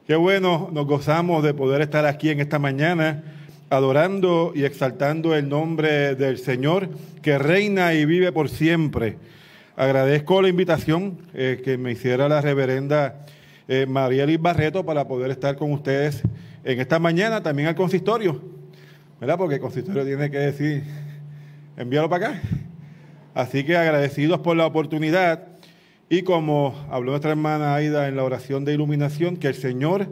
Qué bueno, nos gozamos de poder estar aquí en esta mañana adorando y exaltando el nombre del Señor que reina y vive por siempre. Agradezco la invitación que me hiciera la reverenda Marielis Barreto para poder estar con ustedes en esta mañana, también al consistorio, ¿verdad? Porque el consistorio tiene que decir, envíalo para acá. Así que agradecidos por la oportunidad. Y como habló nuestra hermana Aida en la oración de iluminación, que el Señor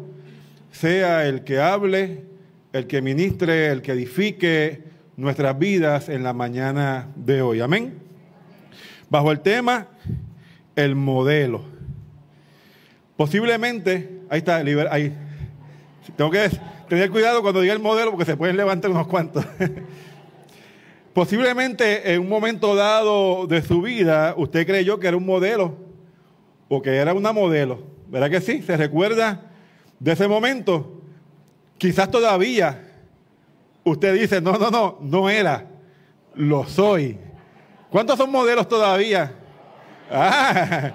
sea el que hable, el que ministre, el que edifique nuestras vidas en la mañana de hoy. Amén. Bajo el tema, el modelo. Posiblemente, ahí está, ahí. Tengo que tener cuidado cuando diga el modelo porque se pueden levantar unos cuantos. Posiblemente en un momento dado de su vida, usted creyó que era un modelo o que era una modelo. ¿Verdad que sí? ¿Se recuerda de ese momento? Quizás todavía usted dice, no era, lo soy. ¿Cuántos son modelos todavía? Ah,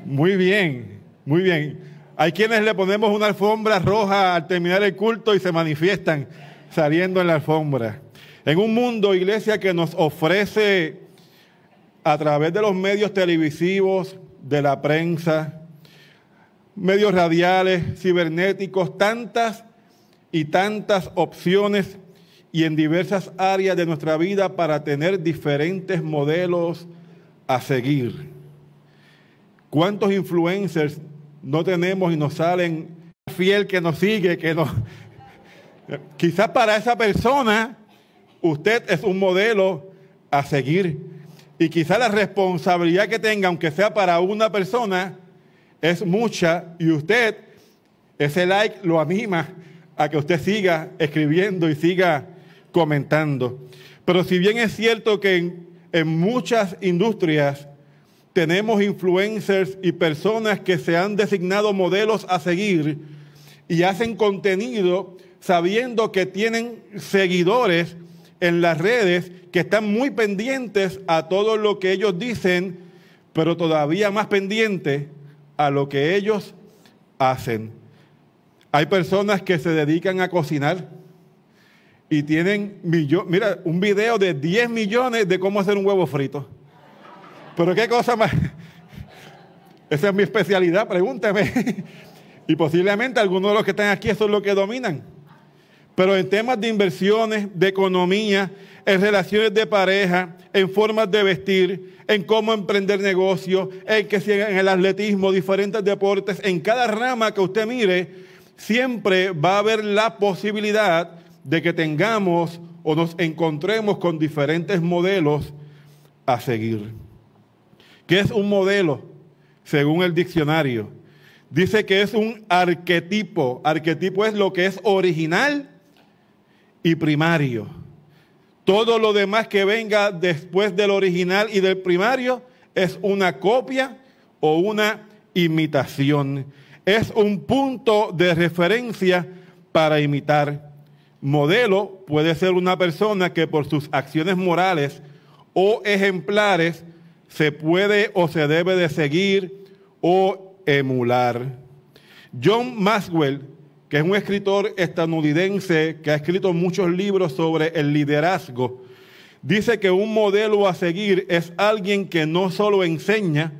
muy bien, muy bien. Hay quienes le ponemos una alfombra roja al terminar el culto y se manifiestan saliendo en la alfombra. En un mundo, iglesia, que nos ofrece a través de los medios televisivos, de la prensa, medios radiales, cibernéticos, tantas y tantas opciones y en diversas áreas de nuestra vida para tener diferentes modelos a seguir. ¿Cuántos influencers no tenemos y nos salen fiel que nos sigue, que nos... Quizás para esa persona usted es un modelo a seguir. Y quizá la responsabilidad que tenga, aunque sea para una persona, es mucha. Y usted, ese like lo anima a que usted siga escribiendo y siga comentando. Pero si bien es cierto que en muchas industrias tenemos influencers y personas que se han designado modelos a seguir y hacen contenido sabiendo que tienen seguidores en las redes que están muy pendientes a todo lo que ellos dicen, pero todavía más pendientes a lo que ellos hacen. Hay personas que se dedican a cocinar y tienen mira, un video de 10 millones de cómo hacer un huevo frito. Pero qué cosa más. Esa es mi especialidad, pregúnteme. Y posiblemente algunos de los que están aquí eso es lo que dominan. Pero en temas de inversiones, de economía, en relaciones de pareja, en formas de vestir, en cómo emprender negocios, en el atletismo, diferentes deportes, en cada rama que usted mire, siempre va a haber la posibilidad de que tengamos o nos encontremos con diferentes modelos a seguir. ¿Qué es un modelo? Según el diccionario, dice que es un arquetipo. Arquetipo es lo que es original y primario. Todo lo demás que venga después del original y del primario es una copia o una imitación. Es un punto de referencia para imitar. Modelo puede ser una persona que por sus acciones morales o ejemplares se puede o se debe de seguir o emular. John Maxwell, que es un escritor estadounidense que ha escrito muchos libros sobre el liderazgo, dice que un modelo a seguir es alguien que no solo enseña,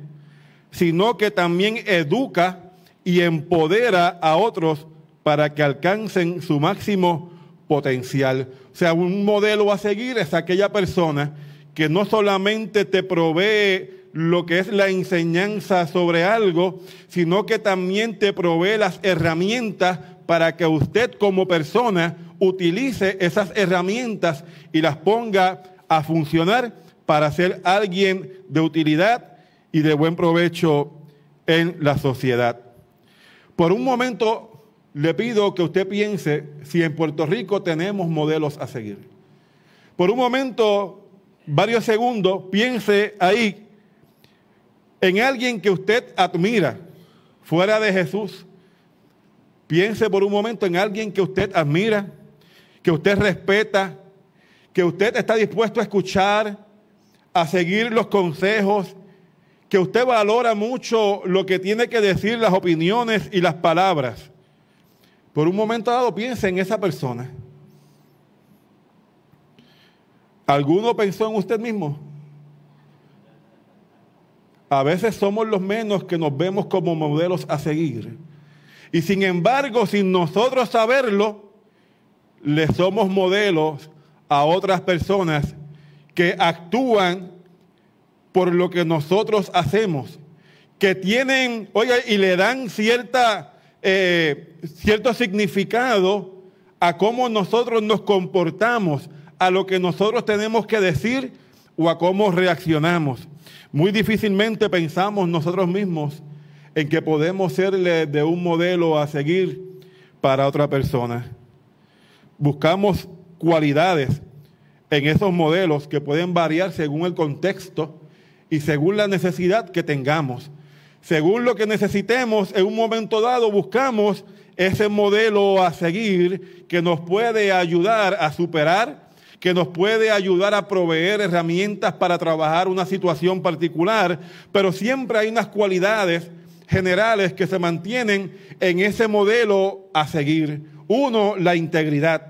sino que también educa y empodera a otros para que alcancen su máximo potencial. O sea, un modelo a seguir es aquella persona que no solamente te provee lo que es la enseñanza sobre algo, sino que también te provee las herramientas para que usted como persona utilice esas herramientas y las ponga a funcionar para ser alguien de utilidad y de buen provecho en la sociedad. Por un momento le pido que usted piense si en Puerto Rico tenemos modelos a seguir. Por un momento, varios segundos, piense ahí en alguien que usted admira fuera de Jesús. Piense por un momento en alguien que usted admira, que usted respeta, que usted está dispuesto a escuchar, a seguir los consejos, que usted valora mucho lo que tiene que decir, las opiniones y las palabras. Por un momento dado, piense en esa persona. ¿Alguno pensó en usted mismo? A veces somos los menos que nos vemos como modelos a seguir. Y sin embargo, sin nosotros saberlo, le somos modelos a otras personas que actúan por lo que nosotros hacemos, que tienen, oiga, y le dan cierto significado a cómo nosotros nos comportamos, a lo que nosotros tenemos que decir o a cómo reaccionamos. Muy difícilmente pensamos nosotros mismos en que podemos serle de un modelo a seguir para otra persona. Buscamos cualidades en esos modelos que pueden variar según el contexto y según la necesidad que tengamos. Según lo que necesitemos, en un momento dado buscamos ese modelo a seguir que nos puede ayudar a superar, que nos puede ayudar a proveer herramientas para trabajar una situación particular, pero siempre hay unas cualidades generales que se mantienen en ese modelo a seguir. Uno, la integridad.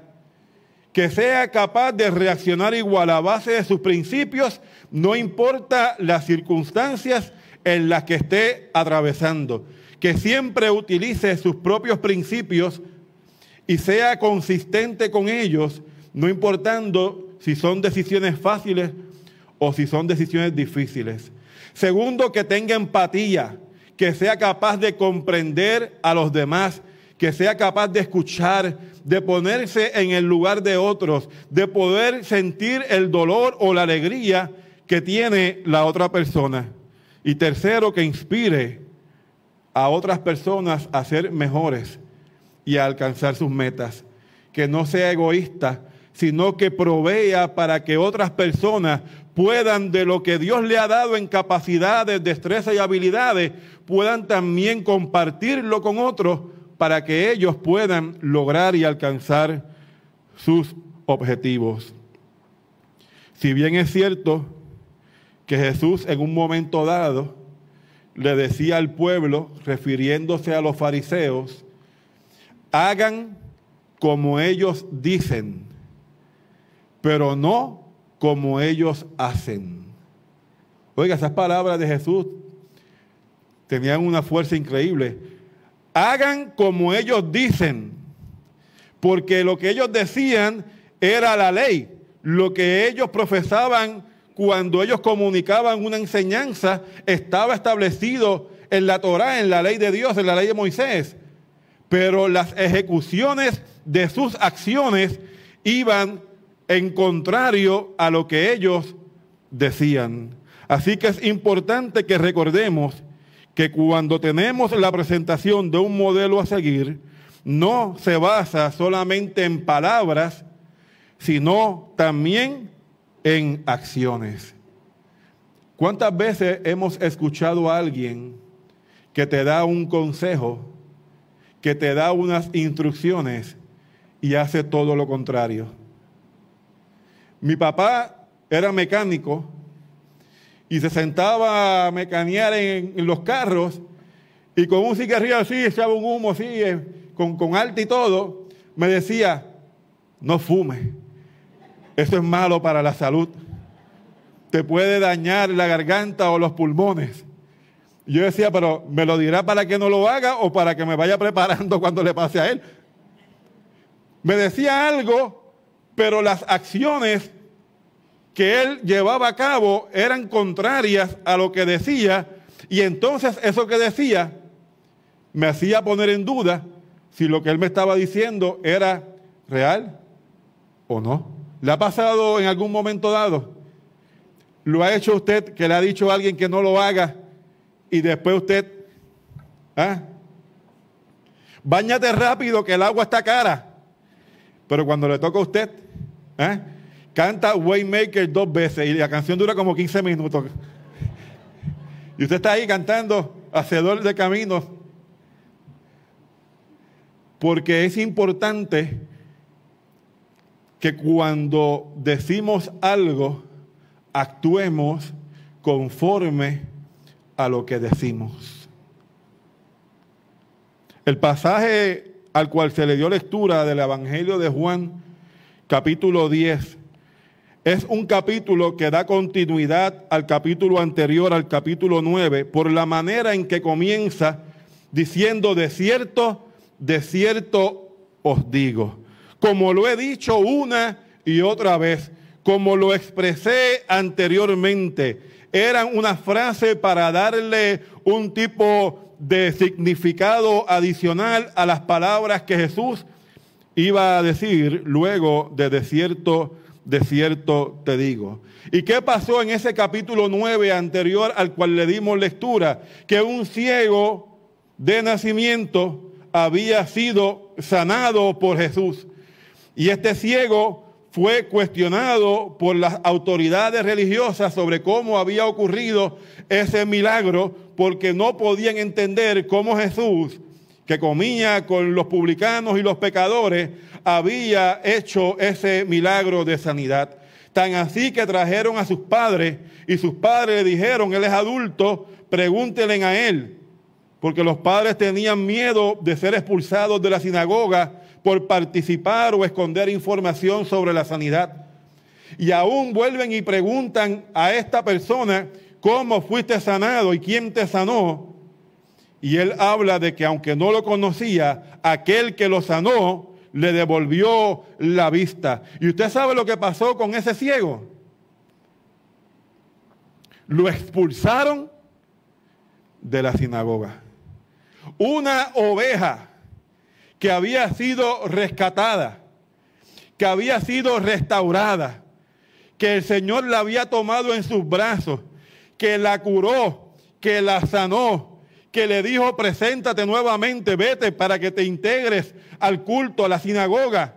Que sea capaz de reaccionar igual a base de sus principios, no importa las circunstancias en las que esté atravesando. Que siempre utilice sus propios principios y sea consistente con ellos, no importando si son decisiones fáciles o si son decisiones difíciles. Segundo, que tenga empatía, que sea capaz de comprender a los demás, que sea capaz de escuchar, de ponerse en el lugar de otros, de poder sentir el dolor o la alegría que tiene la otra persona. Y tercero, que inspire a otras personas a ser mejores y a alcanzar sus metas. Que no sea egoísta, sino que provea para que otras personas puedan, de lo que Dios le ha dado en capacidades, destrezas y habilidades, puedan también compartirlo con otros para que ellos puedan lograr y alcanzar sus objetivos. Si bien es cierto que Jesús en un momento dado le decía al pueblo, refiriéndose a los fariseos, hagan como ellos dicen, pero no como ellos hacen. Oiga, esas palabras de Jesús tenían una fuerza increíble. Hagan como ellos dicen, porque lo que ellos decían era la ley. Lo que ellos profesaban cuando ellos comunicaban una enseñanza estaba establecido en la Torá, en la ley de Dios, en la ley de Moisés. Pero las ejecuciones de sus acciones iban en contrario a lo que ellos decían. Así que es importante que recordemos que cuando tenemos la presentación de un modelo a seguir, no se basa solamente en palabras, sino también en acciones. ¿Cuántas veces hemos escuchado a alguien que te da un consejo, que te da unas instrucciones y hace todo lo contrario? Mi papá era mecánico y se sentaba a mecanear en los carros y con un cigarrillo así, echaba un humo así, con alta y todo, me decía, no fume, eso es malo para la salud, te puede dañar la garganta o los pulmones. Yo decía, pero ¿me lo dirá para que no lo haga o para que me vaya preparando cuando le pase a él? Me decía algo, pero las acciones que él llevaba a cabo eran contrarias a lo que decía, y entonces eso que decía me hacía poner en duda si lo que él me estaba diciendo era real o no. ¿Le ha pasado en algún momento dado? ¿Lo ha hecho usted que le ha dicho a alguien que no lo haga y después usted, báñate rápido que el agua está cara? Pero cuando le toca a usted, canta Waymaker 2 veces y la canción dura como 15 minutos. Y usted está ahí cantando Hacedor de Caminos. Porque es importante que cuando decimos algo, actuemos conforme a lo que decimos. El pasaje al cual se le dio lectura del Evangelio de Juan, capítulo 10, es un capítulo que da continuidad al capítulo anterior, al capítulo 9, por la manera en que comienza diciendo: de cierto os digo, como lo he dicho una y otra vez, como lo expresé anteriormente. Eran una frase para darle un tipo de significado adicional a las palabras que Jesús iba a decir luego de cierto te digo. ¿Y qué pasó en ese capítulo 9 anterior al cual le dimos lectura? Que un ciego de nacimiento había sido sanado por Jesús. Y este ciego fue cuestionado por las autoridades religiosas sobre cómo había ocurrido ese milagro, porque no podían entender cómo Jesús, que comía con los publicanos y los pecadores, había hecho ese milagro de sanidad. Tan así que trajeron a sus padres, y sus padres le dijeron: él es adulto, pregúntenle a él. Porque los padres tenían miedo de ser expulsados de la sinagoga por participar o esconder información sobre la sanidad. Y aún vuelven y preguntan a esta persona: ¿cómo fuiste sanado y quién te sanó? Y él habla de que aunque no lo conocía, aquel que lo sanó le devolvió la vista. ¿Y usted sabe lo que pasó con ese ciego? Lo expulsaron de la sinagoga. Una oveja que había sido rescatada, que había sido restaurada, que el Señor la había tomado en sus brazos, que la curó, que la sanó, que le dijo: preséntate nuevamente, vete para que te integres al culto, a la sinagoga,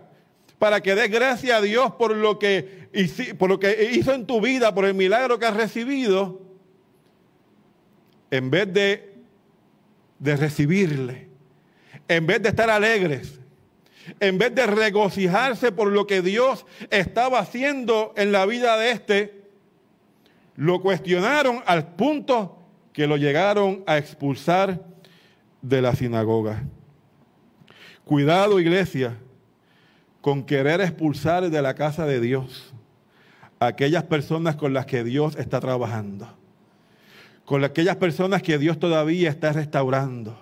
para que des gracias a Dios por lo que hizo en tu vida, por el milagro que has recibido. En vez de recibirle, en vez de estar alegres, en vez de regocijarse por lo que Dios estaba haciendo en la vida de lo cuestionaron al punto que lo llegaron a expulsar de la sinagoga. Cuidado, iglesia, con querer expulsar de la casa de Dios a aquellas personas con las que Dios está trabajando, con aquellas personas que Dios todavía está restaurando,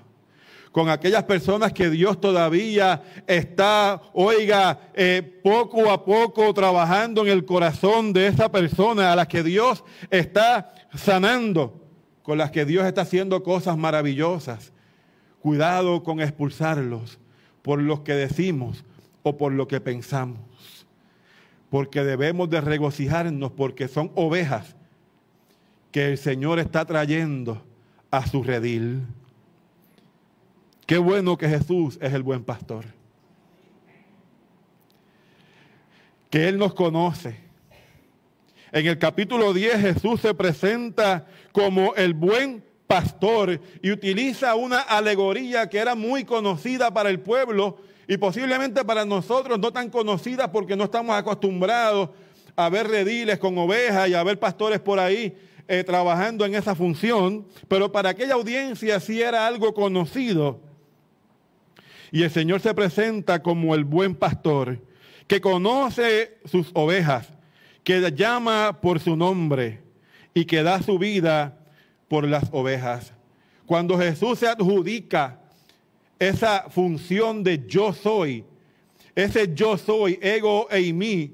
con aquellas personas que Dios todavía está, poco a poco trabajando en el corazón de esa persona, a las que Dios está sanando, con las que Dios está haciendo cosas maravillosas. Cuidado con expulsarlos por lo que decimos o por lo que pensamos, porque debemos de regocijarnos porque son ovejas que el Señor está trayendo a su redil. Qué bueno que Jesús es el buen pastor, que Él nos conoce. En el capítulo 10 Jesús se presenta como el buen pastor y utiliza una alegoría que era muy conocida para el pueblo y posiblemente para nosotros no tan conocida porque no estamos acostumbrados a ver rediles con ovejas y a ver pastores por ahí trabajando en esa función, pero para aquella audiencia sí era algo conocido. Y el Señor se presenta como el buen pastor que conoce sus ovejas, que llama por su nombre y que da su vida por las ovejas. Cuando Jesús se adjudica esa función de yo soy, ese yo soy, ego eimi,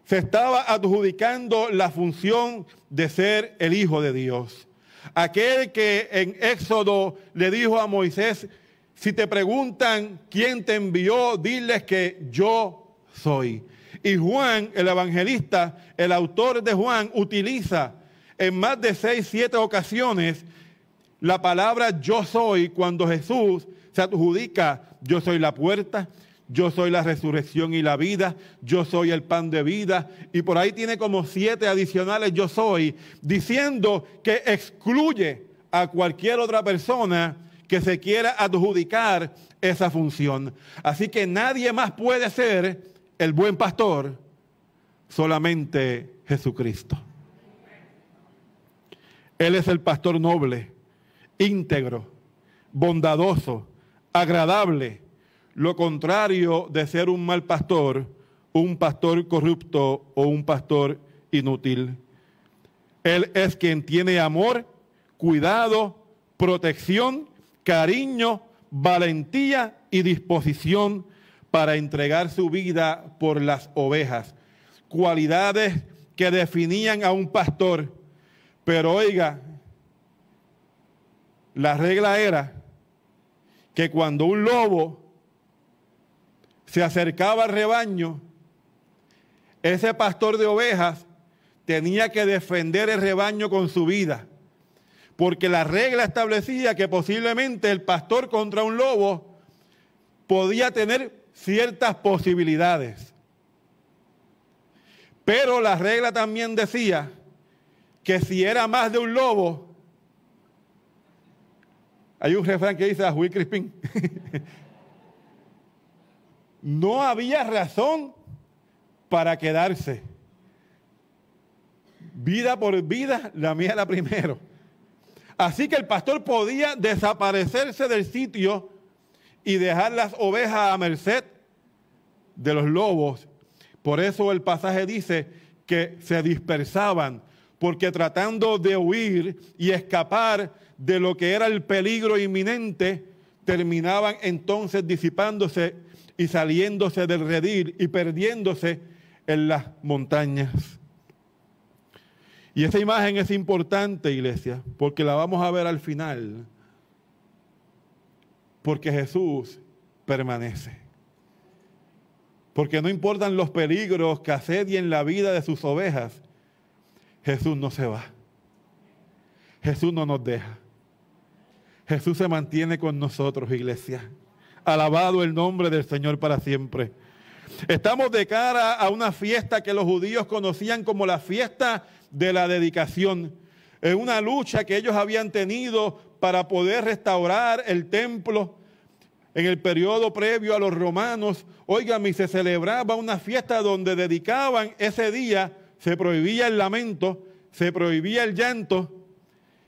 se estaba adjudicando la función de ser el Hijo de Dios. Aquel que en Éxodo le dijo a Moisés: si te preguntan quién te envió, diles que yo soy. Y Juan, el evangelista, el autor de Juan, utiliza en más de 6, 7 ocasiones la palabra yo soy cuando Jesús se adjudica: yo soy la puerta, yo soy la resurrección y la vida, yo soy el pan de vida. Y por ahí tiene como 7 adicionales yo soy, diciendo que excluye a cualquier otra persona que se quiera adjudicar esa función. Así que nadie más puede ser el buen pastor, solamente Jesucristo. Él es el pastor noble, íntegro, bondadoso, agradable, lo contrario de ser un mal pastor, un pastor corrupto o un pastor inútil. Él es quien tiene amor, cuidado, protección, cariño, valentía y disposición para entregar su vida por las ovejas. Cualidades que definían a un pastor. Pero oiga, la regla era que cuando un lobo se acercaba al rebaño, ese pastor de ovejas tenía que defender el rebaño con su vida, porque la regla establecía que posiblemente el pastor contra un lobo podía tener ciertas posibilidades. Pero la regla también decía que si era más de un lobo, hay un refrán que dice a Will Crispin, no había razón para quedarse. Vida por vida, la mía era primero. Así que el pastor podía desaparecerse del sitio y dejar las ovejas a merced de los lobos. Por eso el pasaje dice que se dispersaban, porque tratando de huir y escapar de lo que era el peligro inminente, terminaban entonces disipándose y saliéndose del redil y perdiéndose en las montañas. Y esa imagen es importante, iglesia, porque la vamos a ver al final. Porque Jesús permanece. Porque no importan los peligros que asedien la vida de sus ovejas, Jesús no se va. Jesús no nos deja. Jesús se mantiene con nosotros, iglesia. Alabado el nombre del Señor para siempre. Estamos de cara a una fiesta que los judíos conocían como la fiesta de la dedicación. Es una lucha que ellos habían tenido para poder restaurar el templo en el periodo previo a los romanos. Óigame, se celebraba una fiesta donde dedicaban ese día, se prohibía el lamento, se prohibía el llanto,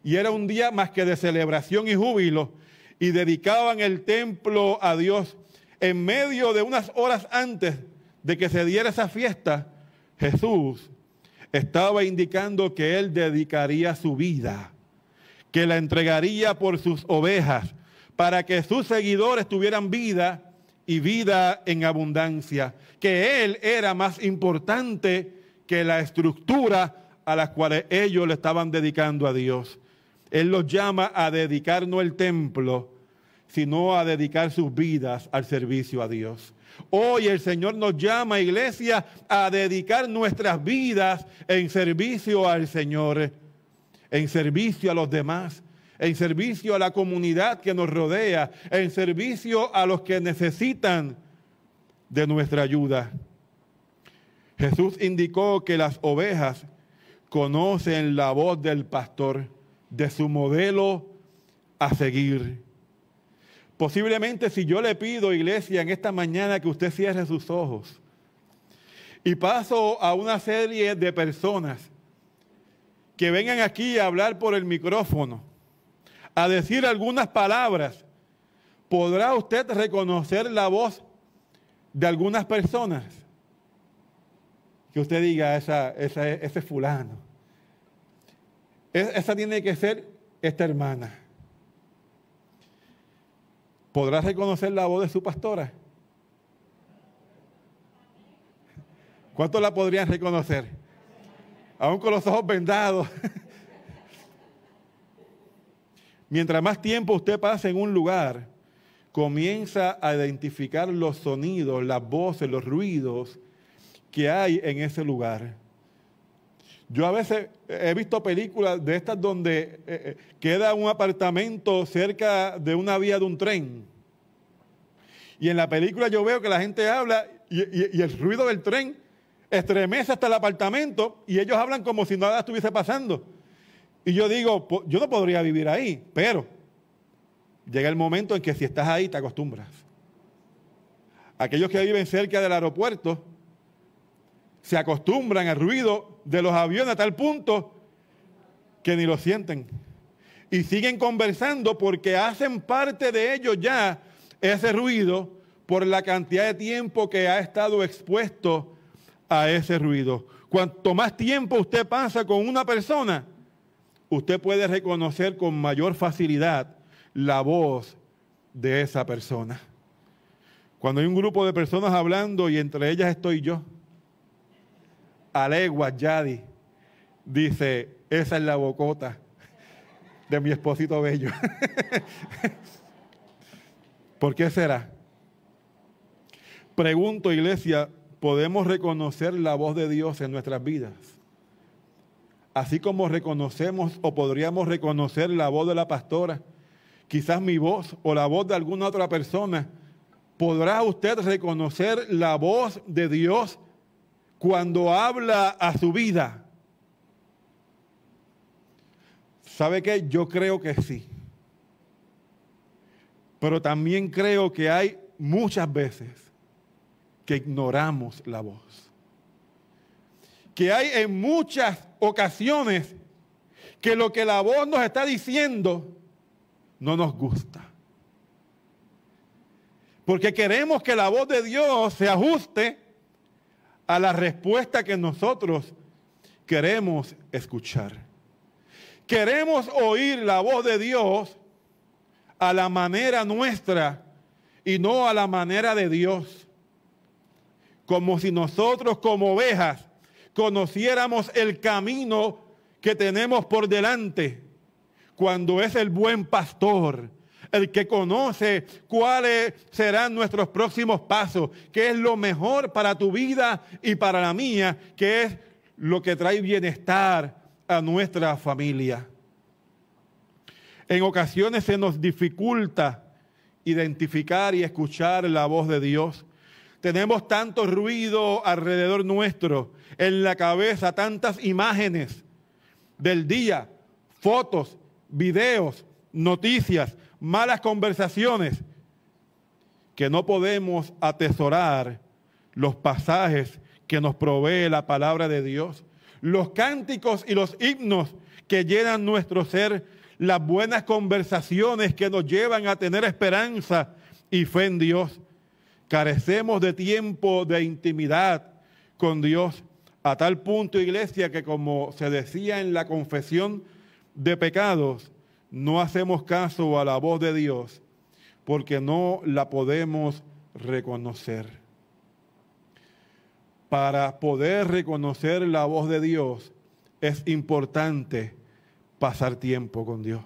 y era un día más que de celebración y júbilo, y dedicaban el templo a Dios. En medio de unas horas antes de que se diera esa fiesta, Jesús estaba indicando que Él dedicaría su vida, que la entregaría por sus ovejas, para que sus seguidores tuvieran vida y vida en abundancia, que Él era más importante que la estructura a la cual ellos le estaban dedicando a Dios. Él los llama a dedicar no el templo, sino a dedicar sus vidas al servicio a Dios. Hoy el Señor nos llama, iglesia, a dedicar nuestras vidas en servicio al Señor, en servicio a los demás, en servicio a la comunidad que nos rodea, en servicio a los que necesitan de nuestra ayuda. Jesús indicó que las ovejas conocen la voz del pastor, de su modelo a seguir. Posiblemente si yo le pido, iglesia, en esta mañana que usted cierre sus ojos y paso a una serie de personas que vengan aquí a hablar por el micrófono, a decir algunas palabras, ¿podrá usted reconocer la voz de algunas personas? Que usted diga, ese es fulano. Esa tiene que ser esta hermana. ¿Podrá reconocer la voz de su pastora? ¿Cuántos la podrían reconocer? Aún con los ojos vendados. Mientras más tiempo usted pase en un lugar, comienza a identificar los sonidos, las voces, los ruidos que hay en ese lugar. Yo a veces he visto películas de estas donde queda un apartamento cerca de una vía de un tren. Y en la película yo veo que la gente habla y el ruido del tren estremece hasta el apartamento y ellos hablan como si nada estuviese pasando. Y yo digo, yo no podría vivir ahí, pero llega el momento en que si estás ahí te acostumbras. Aquellos que viven cerca del aeropuerto se acostumbran al ruido de los aviones a tal punto que ni lo sienten. Y siguen conversando porque hacen parte de ellos ya ese ruido por la cantidad de tiempo que ha estado expuesto a ese ruido. Cuanto más tiempo usted pasa con una persona, usted puede reconocer con mayor facilidad la voz de esa persona. Cuando hay un grupo de personas hablando y entre ellas estoy yo, Alegua Yadi dice, esa es la bocota de mi esposito bello. ¿Por qué será? Pregunto, iglesia, ¿podemos reconocer la voz de Dios en nuestras vidas? Así como reconocemos o podríamos reconocer la voz de la pastora, quizás mi voz o la voz de alguna otra persona, ¿podrá usted reconocer la voz de Dios cuando habla a su vida? ¿Sabe qué? Yo creo que sí. Pero también creo que hay muchas veces que ignoramos la voz. Que hay en muchas ocasiones que lo que la voz nos está diciendo no nos gusta. Porque queremos que la voz de Dios se ajuste a la respuesta que nosotros queremos escuchar. Queremos oír la voz de Dios a la manera nuestra y no a la manera de Dios. Como si nosotros como ovejas conociéramos el camino que tenemos por delante, cuando es el buen pastor el que conoce cuáles serán nuestros próximos pasos, qué es lo mejor para tu vida y para la mía, qué es lo que trae bienestar a nuestra familia. En ocasiones se nos dificulta identificar y escuchar la voz de Dios. Tenemos tanto ruido alrededor nuestro, en la cabeza, tantas imágenes del día, fotos, videos, noticias, malas conversaciones, que no podemos atesorar los pasajes que nos provee la palabra de Dios, los cánticos y los himnos que llenan nuestro ser, las buenas conversaciones que nos llevan a tener esperanza y fe en Dios. Carecemos de tiempo de intimidad con Dios, a tal punto, iglesia, que como se decía en la confesión de pecados, no hacemos caso a la voz de Dios porque no la podemos reconocer. Para poder reconocer la voz de Dios es importante pasar tiempo con Dios.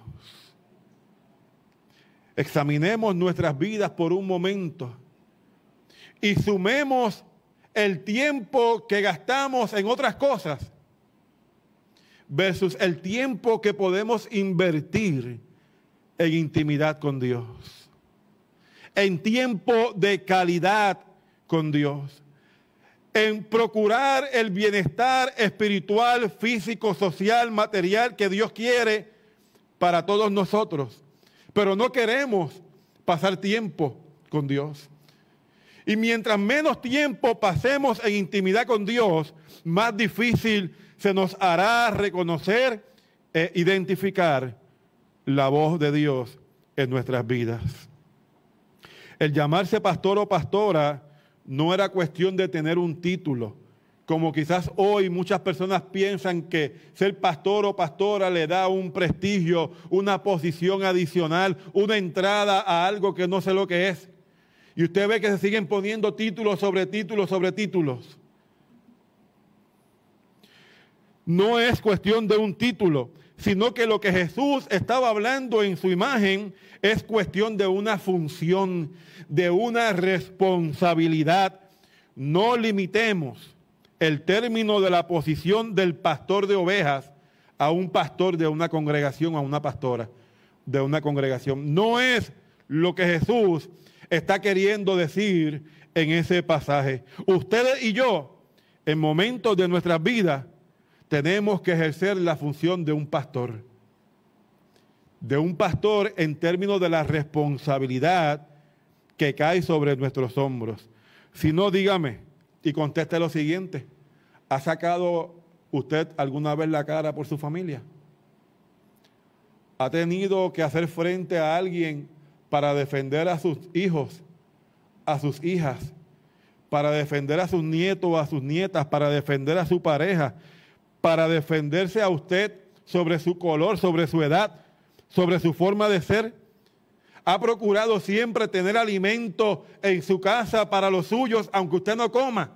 Examinemos nuestras vidas por un momento y sumemos el tiempo que gastamos en otras cosas versus el tiempo que podemos invertir en intimidad con Dios, en tiempo de calidad con Dios, en procurar el bienestar espiritual, físico, social, material que Dios quiere para todos nosotros. Pero no queremos pasar tiempo con Dios. Y mientras menos tiempo pasemos en intimidad con Dios, más difícil se nos hará reconocer e identificar la voz de Dios en nuestras vidas. El llamarse pastor o pastora no era cuestión de tener un título, como quizás hoy muchas personas piensan que ser pastor o pastora le da un prestigio, una posición adicional, una entrada a algo que no sé lo que es. Y usted ve que se siguen poniendo títulos sobre títulos sobre títulos. No es cuestión de un título, sino que lo que Jesús estaba hablando en su imagen es cuestión de una función, de una responsabilidad. No limitemos el término de la posición del pastor de ovejas a un pastor de una congregación, a una pastora de una congregación. No es lo que Jesús está queriendo decir en ese pasaje. Ustedes y yo, en momentos de nuestras vidas, tenemos que ejercer la función de un pastor. De un pastor en términos de la responsabilidad que cae sobre nuestros hombros. Si no, dígame y conteste lo siguiente. ¿Ha sacado usted alguna vez la cara por su familia? ¿Ha tenido que hacer frente a alguien para defender a sus hijos, a sus hijas, para defender a sus nietos, a sus nietas, para defender a su pareja, para defenderse a usted sobre su color, sobre su edad, sobre su forma de ser? ¿Ha procurado siempre tener alimento en su casa para los suyos, aunque usted no coma?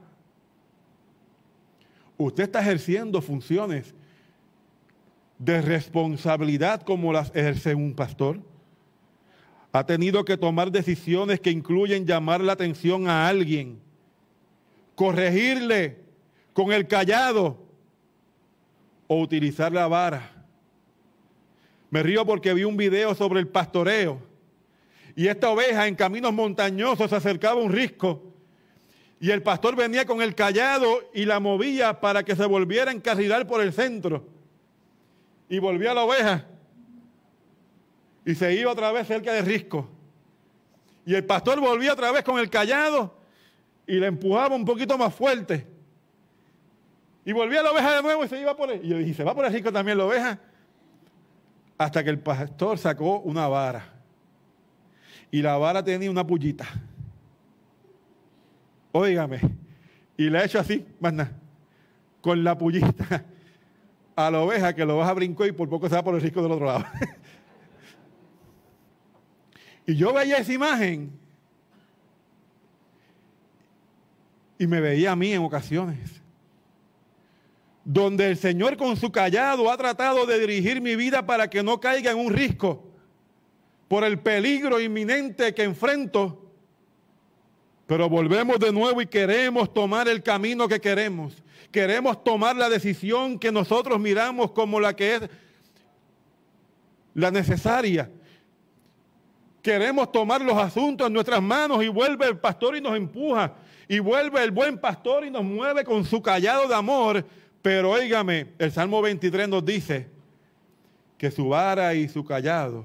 Usted está ejerciendo funciones de responsabilidad como las ejerce un pastor. Ha tenido que tomar decisiones que incluyen llamar la atención a alguien, corregirle con el cayado o utilizar la vara. Me río porque vi un video sobre el pastoreo y esta oveja en caminos montañosos se acercaba a un risco y el pastor venía con el cayado y la movía para que se volviera a encarrilar por el centro. Y volvía la oveja y se iba otra vez cerca del risco. Y el pastor volvía otra vez con el cayado y le empujaba un poquito más fuerte. Y volvía la oveja de nuevo y se iba por él. Y yo dije, ¿se va por el risco también la oveja? Hasta que el pastor sacó una vara. Y la vara tenía una pullita. Óigame. Y le ha hecho así, más nada, con la pullita a la oveja, que la oveja brincó y por poco se va por el risco del otro lado. Y yo veía esa imagen y me veía a mí en ocasiones, donde el Señor con su cayado ha tratado de dirigir mi vida para que no caiga en un risco por el peligro inminente que enfrento. Pero volvemos de nuevo y queremos tomar el camino que queremos. Queremos tomar la decisión que nosotros miramos como la que es la necesaria. Queremos tomar los asuntos en nuestras manos y vuelve el pastor y nos empuja. Y vuelve el buen pastor y nos mueve con su cayado de amor. Pero óigame, el Salmo 23 nos dice que su vara y su cayado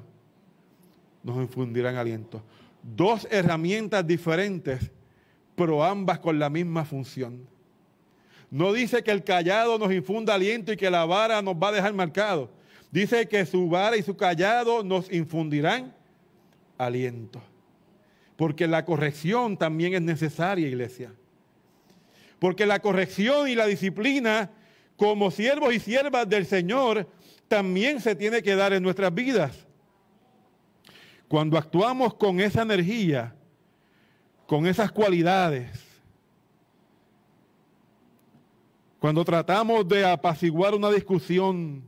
nos infundirán aliento. Dos herramientas diferentes, pero ambas con la misma función. No dice que el cayado nos infunda aliento y que la vara nos va a dejar marcados. Dice que su vara y su cayado nos infundirán aliento. Porque la corrección también es necesaria, iglesia. Porque la corrección y la disciplina, como siervos y siervas del Señor, también se tiene que dar en nuestras vidas. Cuando actuamos con esa energía, con esas cualidades, cuando tratamos de apaciguar una discusión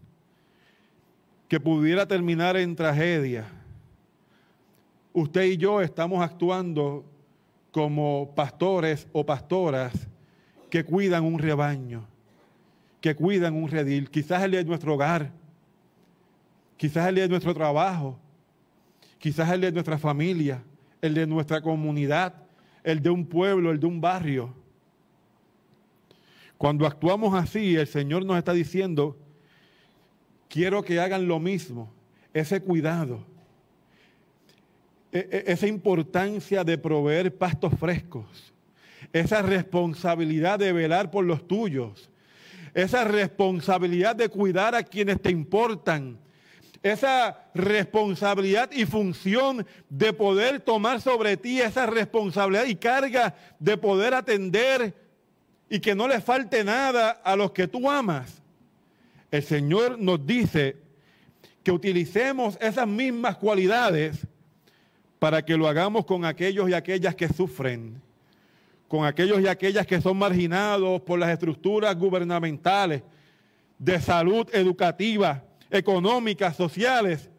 que pudiera terminar en tragedia, usted y yo estamos actuando como pastores o pastoras que cuidan un rebaño, que cuidan un redil, quizás el de nuestro hogar, quizás el de nuestro trabajo, quizás el de nuestra familia, el de nuestra comunidad, el de un pueblo, el de un barrio. Cuando actuamos así, el Señor nos está diciendo, quiero que hagan lo mismo, ese cuidado, esa importancia de proveer pastos frescos, esa responsabilidad de velar por los tuyos, esa responsabilidad de cuidar a quienes te importan, esa responsabilidad y función de poder tomar sobre ti esa responsabilidad y carga de poder atender y que no le falte nada a los que tú amas. El Señor nos dice que utilicemos esas mismas cualidades para que lo hagamos con aquellos y aquellas que sufren, con aquellos y aquellas que son marginados por las estructuras gubernamentales, de salud educativa, económicas, sociales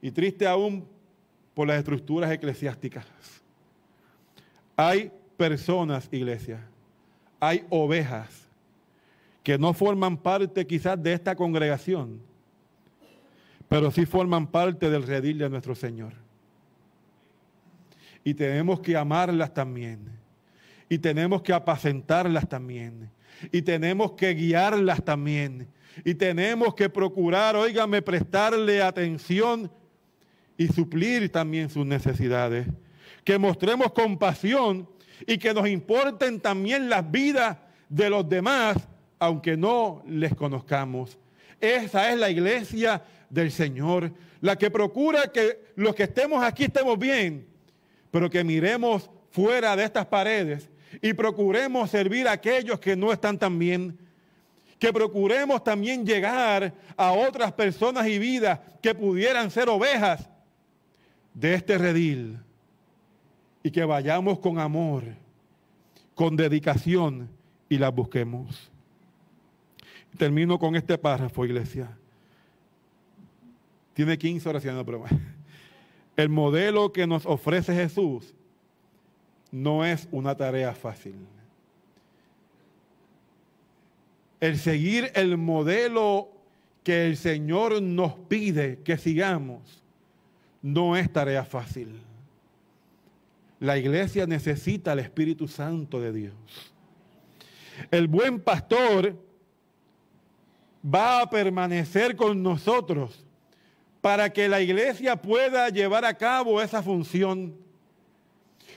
y triste aún por las estructuras eclesiásticas. Hay personas, iglesia, hay ovejas que no forman parte quizás de esta congregación, pero sí forman parte del redil de nuestro Señor. Y tenemos que amarlas también, y tenemos que apacentarlas también, y tenemos que guiarlas también, y tenemos que procurar, óigame, prestarle atención y suplir también sus necesidades. Que mostremos compasión y que nos importen también las vidas de los demás, aunque no les conozcamos. Esa es la iglesia del Señor, la que procura que los que estemos aquí estemos bien, pero que miremos fuera de estas paredes y procuremos servir a aquellos que no están tan bien, que procuremos también llegar a otras personas y vidas que pudieran ser ovejas de este redil, y que vayamos con amor, con dedicación y las busquemos. Termino con este párrafo, iglesia. Tiene 15 oraciones, pero el modelo que nos ofrece Jesús no es una tarea fácil. El seguir el modelo que el Señor nos pide que sigamos no es tarea fácil. La iglesia necesita el Espíritu Santo de Dios. El buen pastor va a permanecer con nosotros para que la iglesia pueda llevar a cabo esa función.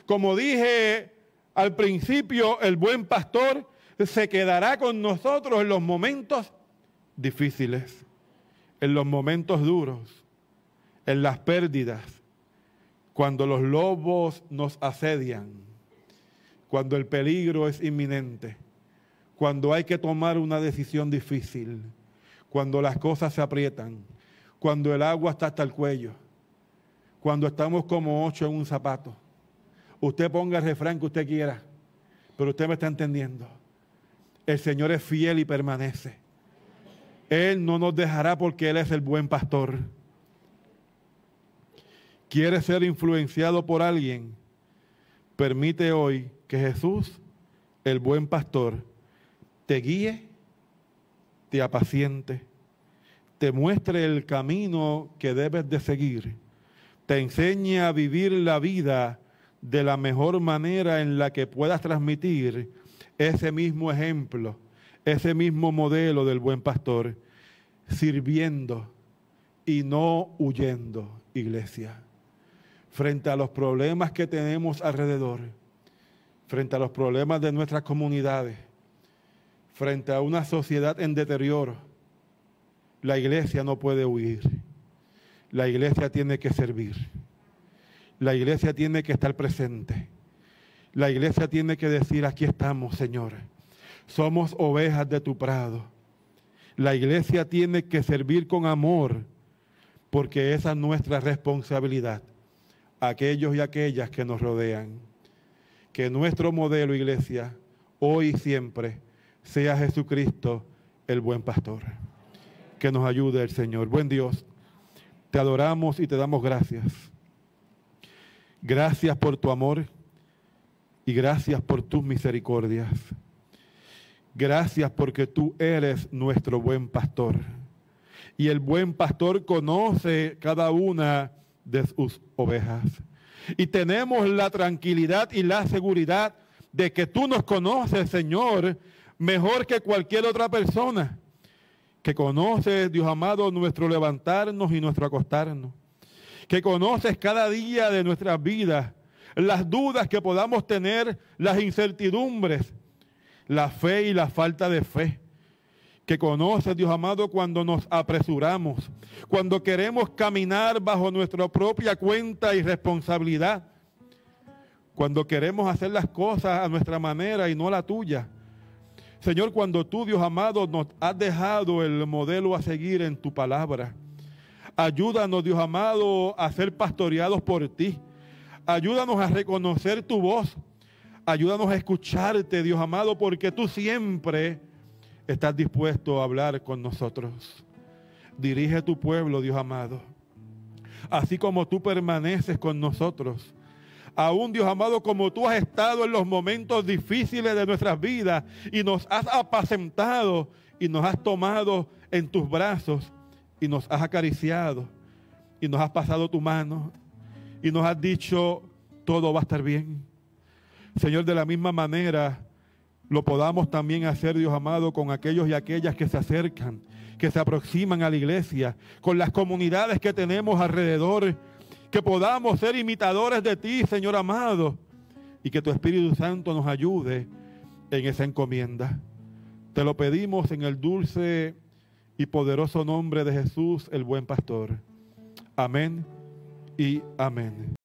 Como dije al principio, el buen pastor se quedará con nosotros en los momentos difíciles, en los momentos duros, en las pérdidas, cuando los lobos nos asedian, cuando el peligro es inminente, cuando hay que tomar una decisión difícil, cuando las cosas se aprietan, cuando el agua está hasta el cuello, cuando estamos como 8 en un zapato. Usted ponga el refrán que usted quiera, pero usted me está entendiendo. El Señor es fiel y permanece. Él no nos dejará porque Él es el buen pastor. ¿Quieres ser influenciado por alguien? Permite hoy que Jesús, el buen pastor, te guíe, te apaciente, te muestre el camino que debes de seguir, te enseñe a vivir la vida de la mejor manera en la que puedas transmitir ese mismo ejemplo, ese mismo modelo del buen pastor, sirviendo y no huyendo, iglesia. Frente a los problemas que tenemos alrededor, frente a los problemas de nuestras comunidades, frente a una sociedad en deterioro, la iglesia no puede huir. La iglesia tiene que servir. La iglesia tiene que estar presente. La iglesia tiene que decir, aquí estamos, Señor. Somos ovejas de tu prado. La iglesia tiene que servir con amor, porque esa es nuestra responsabilidad. Aquellos y aquellas que nos rodean. Que nuestro modelo, iglesia, hoy y siempre, sea Jesucristo, el buen pastor. Que nos ayude el Señor. Buen Dios, te adoramos y te damos gracias. Gracias por tu amor y gracias por tus misericordias. Gracias porque tú eres nuestro buen pastor. Y el buen pastor conoce cada una de sus ovejas. Y tenemos la tranquilidad y la seguridad de que tú nos conoces, Señor, mejor que cualquier otra persona. Que conoces, Dios amado, nuestro levantarnos y nuestro acostarnos. Que conoces cada día de nuestras vidas, las dudas que podamos tener, las incertidumbres, la fe y la falta de fe. Que conoces, Dios amado, cuando nos apresuramos, cuando queremos caminar bajo nuestra propia cuenta y responsabilidad, cuando queremos hacer las cosas a nuestra manera y no la tuya. Señor, cuando tú, Dios amado, nos has dejado el modelo a seguir en tu palabra. Ayúdanos, Dios amado, a ser pastoreados por ti. Ayúdanos a reconocer tu voz. Ayúdanos a escucharte, Dios amado, porque tú siempre estás dispuesto a hablar con nosotros. Dirige tu pueblo, Dios amado. Así como tú permaneces con nosotros. Aún, Dios amado, como tú has estado en los momentos difíciles de nuestras vidas y nos has apacentado y nos has tomado en tus brazos y nos has acariciado y nos has pasado tu mano y nos has dicho, todo va a estar bien. Señor, de la misma manera lo podamos también hacer, Dios amado, con aquellos y aquellas que se acercan, que se aproximan a la iglesia, con las comunidades que tenemos alrededor, que podamos ser imitadores de ti, Señor amado, y que tu Espíritu Santo nos ayude en esa encomienda. Te lo pedimos en el dulce y poderoso nombre de Jesús, el buen pastor. Amén y amén.